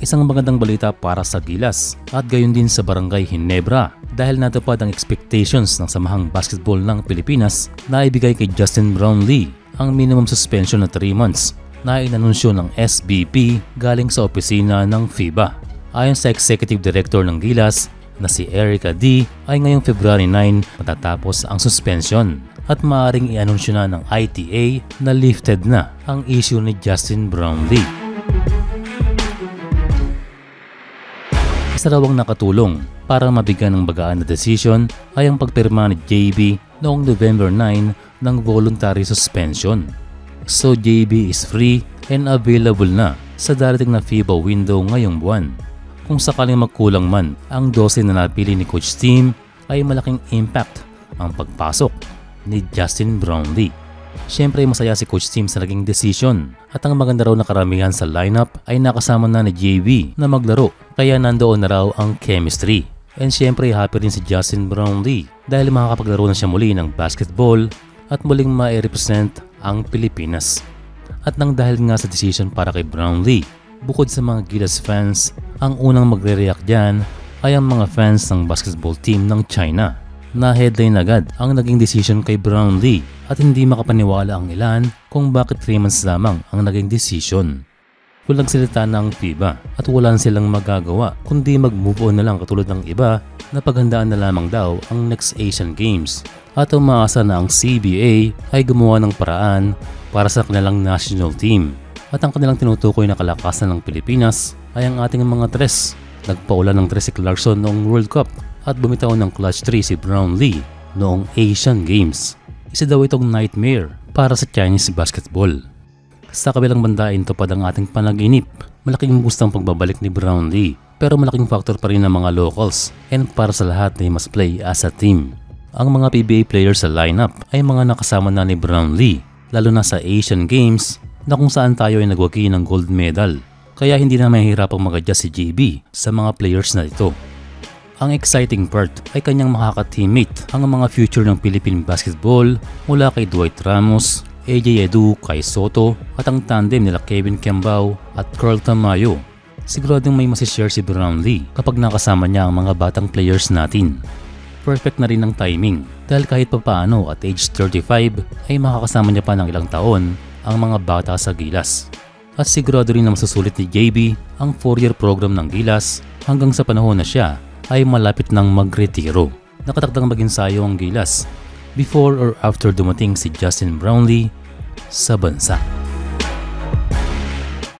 Isang magandang balita para sa Gilas at gayon din sa Barangay Ginebra dahil natupad ang expectations ng Samahang Basketball ng Pilipinas na ibigay kay Justin Brownlee ang minimum suspension na 3 months na inanunsyo ng SBP galing sa opisina ng FIBA. Ayon sa Executive Director ng Gilas na si Erica D ay ngayong February 9 matatapos ang suspension at maaaring i-anunsyo na ng ITA na lifted na ang issue ni Justin Brownlee. Isa raw ang nakatulong para mabigyan ng bagaan na desisyon ay ang pagpirma ni JB noong November 9 ng voluntary suspension. So JB is free and available na sa darating na FIBA window ngayong buwan. Kung sakaling magkulang man ang 12 na napili ni Coach Tim ay malaking impact ang pagpasok ni Justin Brownlee. Siyempre masaya si Coach Tim sa naging decision at ang maganda raw na karamihan sa lineup ay nakasama na ni JB na maglaro kaya nandoon na raw ang chemistry. And siyempre happy rin si Justin Brownlee dahil makakapaglaro na siya muli ng basketball at muling ma-represent ang Pilipinas. At nang dahil nga sa decision para kay Brownlee, bukod sa mga Gilas fans, ang unang magre-react dyan ay ang mga fans ng basketball team ng China. Na headline agad ang naging decision kay Brownlee at hindi makapaniwala ang ilan kung bakit 3 months lamang ang naging decision. Walang salita na ang FIBA at wala silang magagawa kundi mag-move on na lang katulad ng iba na paghandaan na lamang daw ang next Asian Games at umaasa na ang CBA ay gumawa ng paraan para sa kanilang national team. At ang kanilang tinutukoy na kalakasan ng Pilipinas ay ang ating mga tres. Nagpaulan ng tres si Clarkson noong World Cup at bumitaw ng clutch 3 si Brownlee noong Asian Games. Isa daw itong nightmare para sa Chinese basketball. Sa kabilang banda ay tupad ang ating panaginip. Malaking gustang pagbabalik ni Brownlee pero malaking factor pa rin ang mga locals and para sa lahat na must play as a team. Ang mga PBA players sa lineup ay mga nakasama na ni Brownlee lalo na sa Asian Games na kung saan tayo ay nagwagi ng gold medal. Kaya hindi na mahihirapang mag-adjust si JB sa mga players na ito. Ang exciting part ay kanyang makaka-teammate ang mga future ng Philippine basketball mula kay Dwight Ramos, AJ Edu, Kai Soto at ang tandem nila Kevin Kembao at Carl Tamayo. Siguradong may masishare si Brownlee kapag nakasama niya ang mga batang players natin. Perfect na rin ang timing dahil kahit papaano at age 35 ay makakasama niya pa ng ilang taon ang mga bata sa Gilas. At sigurado rin na masusulit ni JB ang 4-year program ng Gilas hanggang sa panahon na siya ay malapit nang magretiro. Nakatakdang mag-ensayo ang Gilas before or after dumating si Justin Brownlee sa bansa.